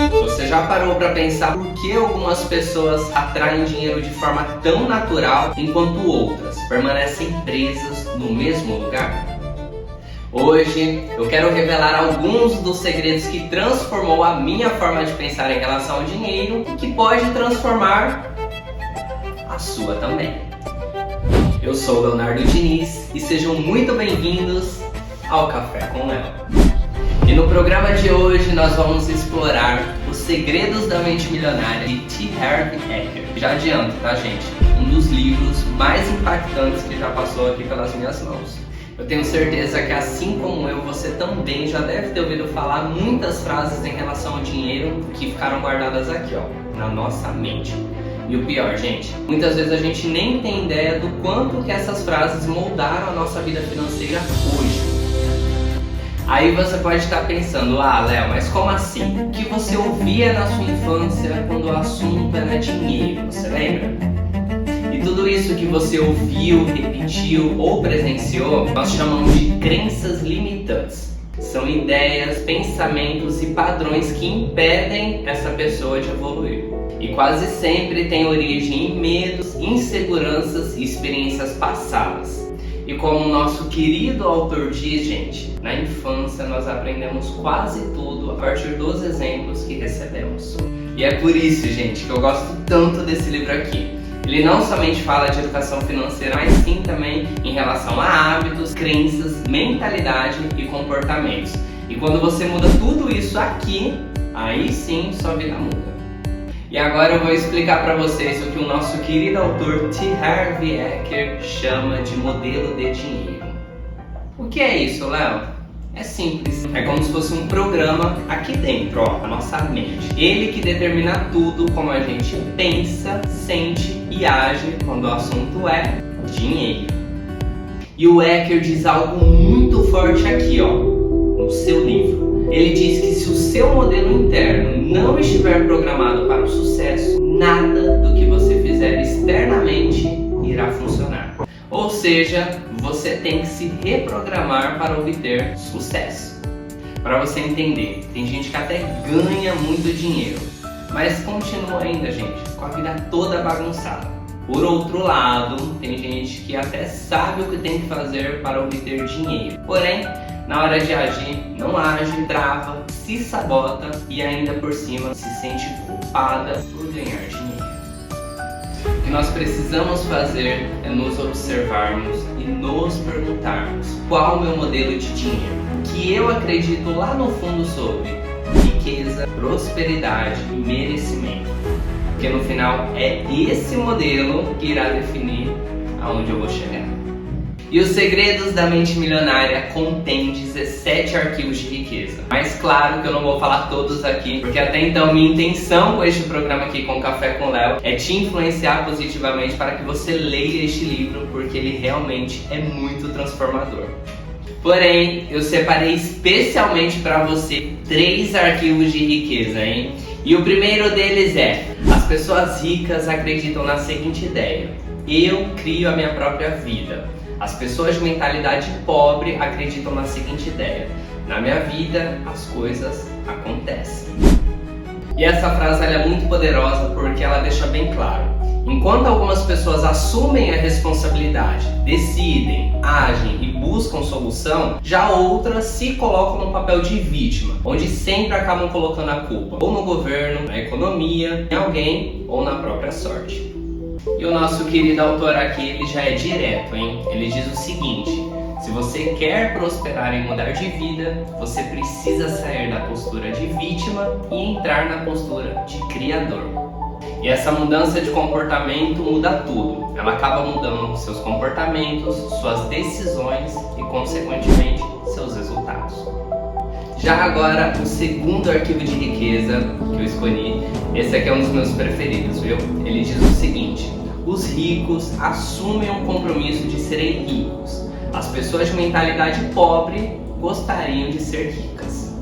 Você já parou para pensar por que algumas pessoas atraem dinheiro de forma tão natural, enquanto outras permanecem presas no mesmo lugar? Hoje eu quero revelar alguns dos segredos que transformou a minha forma de pensar em relação ao dinheiro e que pode transformar a sua também. Eu sou o Leonardo Diniz e sejam muito bem-vindos ao Café com Léo. E no programa de hoje nós vamos explorar os segredos da mente milionária de T. Harv Eker. Já adianto, tá, gente? Um dos livros mais impactantes que já passou aqui pelas minhas mãos. Eu tenho certeza que, assim como eu, você também já deve ter ouvido falar muitas frases em relação ao dinheiro que ficaram guardadas aqui, ó, na nossa mente. E o pior, gente, muitas vezes a gente nem tem ideia do quanto que essas frases moldaram a nossa vida financeira hoje. Aí você pode estar pensando, Léo, mas como assim? O que você ouvia na sua infância quando o assunto era dinheiro, você lembra? E tudo isso que você ouviu, repetiu ou presenciou, nós chamamos de crenças limitantes. São ideias, pensamentos e padrões que impedem essa pessoa de evoluir. E quase sempre tem origem em medos, inseguranças e experiências passadas. E como o nosso querido autor diz, gente, na infância nós aprendemos quase tudo a partir dos exemplos que recebemos. E é por isso, gente, que eu gosto tanto desse livro aqui. Ele não somente fala de educação financeira, mas sim também em relação a hábitos, crenças, mentalidade e comportamentos. E quando você muda tudo isso aqui, aí sim sua vida muda. E agora eu vou explicar para vocês o que o nosso querido autor T. Harv Eker chama de modelo de dinheiro. O que é isso, Léo? É simples, é como se fosse um programa aqui dentro, ó, a nossa mente. Ele que determina tudo como a gente pensa, sente e age quando o assunto é dinheiro. E o Eker diz algo muito forte aqui, ó, no seu livro. Ele diz que se o seu modelo interno não estiver programado para o sucesso, nada do que você fizer externamente irá funcionar. Ou seja, você tem que se reprogramar para obter sucesso. Para você entender, tem gente que até ganha muito dinheiro, mas continua ainda, gente, com a vida toda bagunçada. Por outro lado, tem gente que até sabe o que tem que fazer para obter dinheiro, porém, na hora de agir, não age, trava, se sabota e ainda por cima se sente culpada por ganhar dinheiro. O que nós precisamos fazer é nos observarmos e nos perguntarmos qual o meu modelo de dinheiro, o que eu acredito lá no fundo sobre riqueza, prosperidade e merecimento. Porque no final é esse modelo que irá definir aonde eu vou chegar. E os segredos da mente milionária contém 17 arquivos de riqueza. Mas claro que eu não vou falar todos aqui, porque até então minha intenção com este programa aqui com Café com Léo é te influenciar positivamente para que você leia este livro, porque ele realmente é muito transformador. Porém, eu separei especialmente para você 3 arquivos de riqueza, hein? E o primeiro deles é: as pessoas ricas acreditam na seguinte ideia: eu crio a minha própria vida. As pessoas de mentalidade pobre acreditam na seguinte ideia: na minha vida as coisas acontecem. E essa frase ela é muito poderosa porque ela deixa bem claro: enquanto algumas pessoas assumem a responsabilidade, decidem, agem e buscam solução, já outras se colocam no papel de vítima, onde sempre acabam colocando a culpa ou no governo, na economia, em alguém ou na própria sorte. E o nosso querido autor aqui, ele já é direto, hein? Ele diz o seguinte: se você quer prosperar e mudar de vida, você precisa sair da postura de vítima e entrar na postura de criador. E essa mudança de comportamento muda tudo. Ela acaba mudando seus comportamentos, suas decisões e, consequentemente, seus resultados. Já agora, o segundo arquivo de riqueza que eu escolhi, esse aqui é um dos meus preferidos, viu? Ele diz o seguinte: os ricos assumem um compromisso de serem ricos. As pessoas de mentalidade pobre gostariam de ser ricas.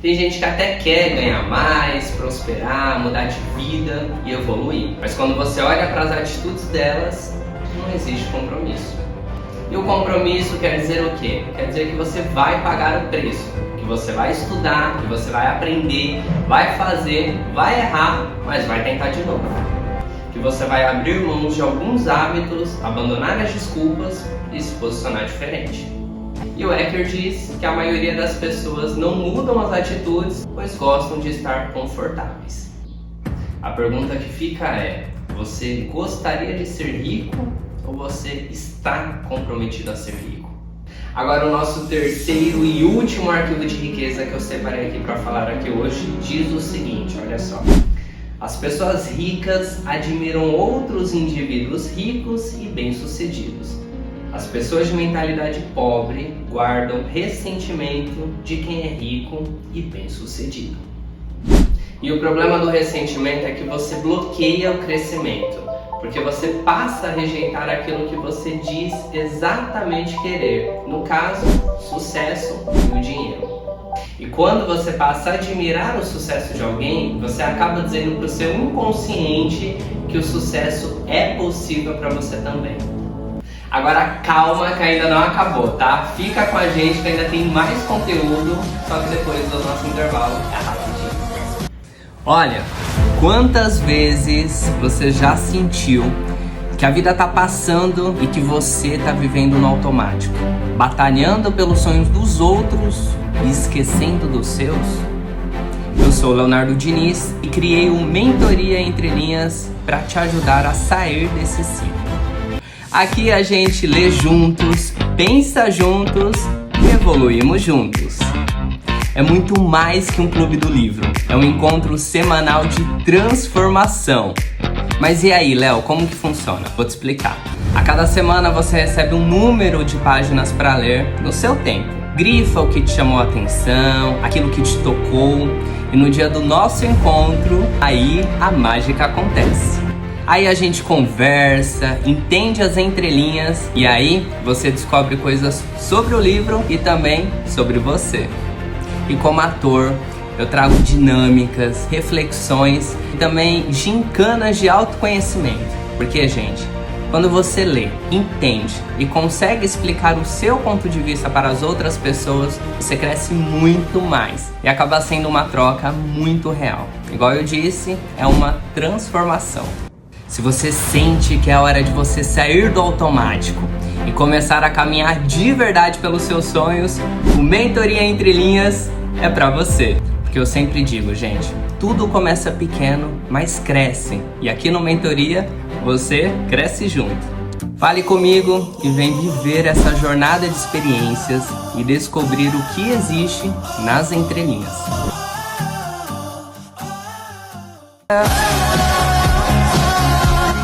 Tem gente que até quer ganhar mais, prosperar, mudar de vida e evoluir. Mas quando você olha para as atitudes delas, não existe compromisso. E o compromisso quer dizer o quê? Quer dizer que você vai pagar o preço, que você vai estudar, que você vai aprender, vai fazer, vai errar, mas vai tentar de novo. Que você vai abrir mãos de alguns hábitos, abandonar as desculpas e se posicionar diferente. E o Eker diz que a maioria das pessoas não mudam as atitudes, pois gostam de estar confortáveis. A pergunta que fica é: você gostaria de ser rico ou você está comprometido a ser rico? Agora, o nosso terceiro e último arquivo de riqueza que eu separei aqui para falar aqui hoje diz o seguinte, olha só. As pessoas ricas admiram outros indivíduos ricos e bem-sucedidos. As pessoas de mentalidade pobre guardam ressentimento de quem é rico e bem-sucedido. E o problema do ressentimento é que você bloqueia o crescimento, porque você passa a rejeitar aquilo que você diz exatamente querer, no caso, sucesso e o dinheiro. E quando você passa a admirar o sucesso de alguém, você acaba dizendo para o seu inconsciente que o sucesso é possível para você também. Agora calma que ainda não acabou, tá? Fica com a gente que ainda tem mais conteúdo, só que depois do nosso intervalo é rapidinho. Olha, quantas vezes você já sentiu que a vida tá passando e que você tá vivendo no automático, batalhando pelos sonhos dos outros e esquecendo dos seus? Eu sou o Leonardo Diniz e criei o Mentoria Entre Linhas para te ajudar a sair desse ciclo. Aqui a gente lê juntos, pensa juntos e evoluímos juntos. É muito mais que um clube do livro, é um encontro semanal de transformação. Mas e aí, Léo, como que funciona? Vou te explicar. A cada semana você recebe um número de páginas para ler no seu tempo. Grifa o que te chamou a atenção, aquilo que te tocou, e no dia do nosso encontro, aí a mágica acontece. Aí a gente conversa, entende as entrelinhas e aí você descobre coisas sobre o livro e também sobre você. E como ator, eu trago dinâmicas, reflexões e também gincanas de autoconhecimento. Porque, gente, quando você lê, entende e consegue explicar o seu ponto de vista para as outras pessoas, você cresce muito mais e acaba sendo uma troca muito real. Igual eu disse, é uma transformação. Se você sente que é a hora de você sair do automático e começar a caminhar de verdade pelos seus sonhos, o Mentoria Entre Linhas é pra você. Porque eu sempre digo, gente, tudo começa pequeno, mas cresce. E aqui no Mentoria, você cresce junto. Fale comigo e vem viver essa jornada de experiências e descobrir o que existe nas entrelinhas.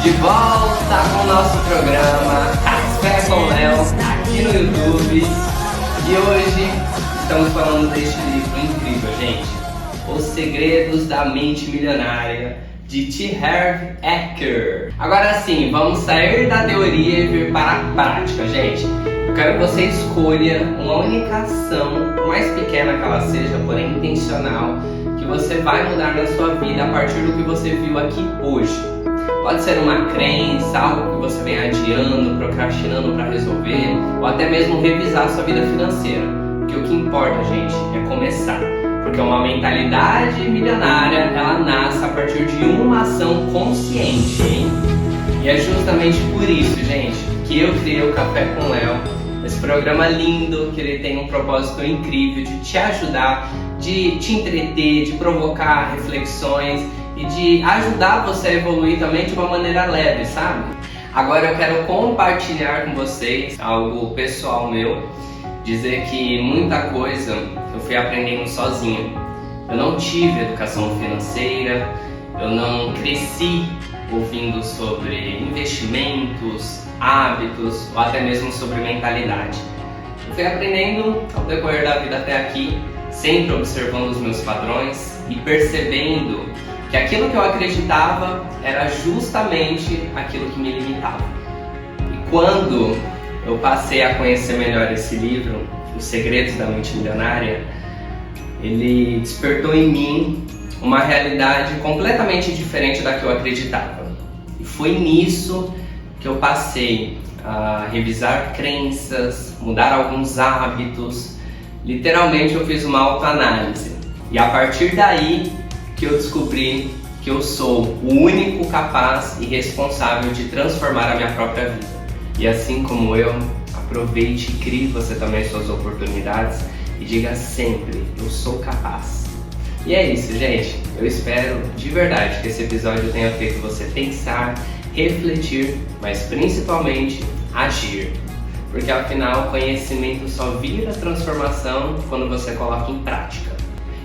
De volta com o nosso programa Café com Léo, aqui no YouTube. E hoje estamos falando deste livro incrível, gente. Os Segredos da Mente Milionária, de T. Harv Eker. Agora sim, vamos sair da teoria e vir para a prática, gente. Eu quero que você escolha uma única ação, por mais pequena que ela seja, porém intencional, que você vai mudar na sua vida a partir do que você viu aqui hoje. Pode ser uma crença, algo que você vem adiando, procrastinando para resolver, ou até mesmo revisar a sua vida financeira. Porque o que importa, gente, é começar. Porque uma mentalidade milionária, ela nasce a partir de uma ação consciente, hein? E é justamente por isso, gente, que eu criei o Café com Léo, esse programa lindo, que ele tem um propósito incrível de te ajudar, de te entreter, de provocar reflexões e de ajudar você a evoluir também de uma maneira leve, sabe? Agora eu quero compartilhar com vocês algo pessoal meu, dizer que muita coisa eu fui aprendendo sozinho. Eu não tive educação financeira, eu não cresci ouvindo sobre investimentos, hábitos ou até mesmo sobre mentalidade. Eu fui aprendendo ao decorrer da vida até aqui, sempre observando os meus padrões e percebendo que aquilo que eu acreditava era justamente aquilo que me limitava. E quando eu passei a conhecer melhor esse livro, Os Segredos da Mente Milionária, ele despertou em mim uma realidade completamente diferente da que eu acreditava. E foi nisso que eu passei a revisar crenças, mudar alguns hábitos Literalmente eu fiz uma autoanálise. E a partir daí que eu descobri que eu sou o único capaz e responsável de transformar a minha própria vida. E assim como eu, aproveite e crie você também suas oportunidades e diga sempre, eu sou capaz. E é isso, gente. Eu espero de verdade que esse episódio tenha feito você pensar, refletir, mas principalmente agir. Porque afinal, conhecimento só vira transformação quando você coloca em prática.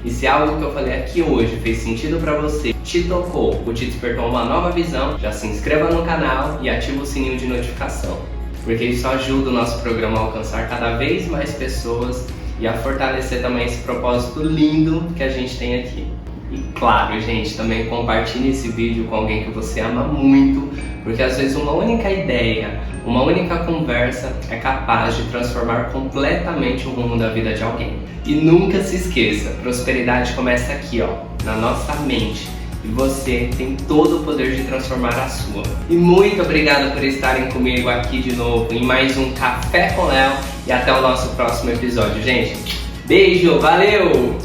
E se algo que eu falei aqui hoje fez sentido para você, te tocou ou te despertou uma nova visão, já se inscreva no canal e ativa o sininho de notificação. Porque isso ajuda o nosso programa a alcançar cada vez mais pessoas e a fortalecer também esse propósito lindo que a gente tem aqui. E claro, gente, também compartilhe esse vídeo com alguém que você ama muito, porque às vezes uma única ideia, uma única conversa é capaz de transformar completamente o rumo da vida de alguém. E nunca se esqueça, prosperidade começa aqui, ó, na nossa mente. E você tem todo o poder de transformar a sua. E muito obrigado por estarem comigo aqui de novo em mais um Café com Léo. E até o nosso próximo episódio, gente. Beijo, valeu!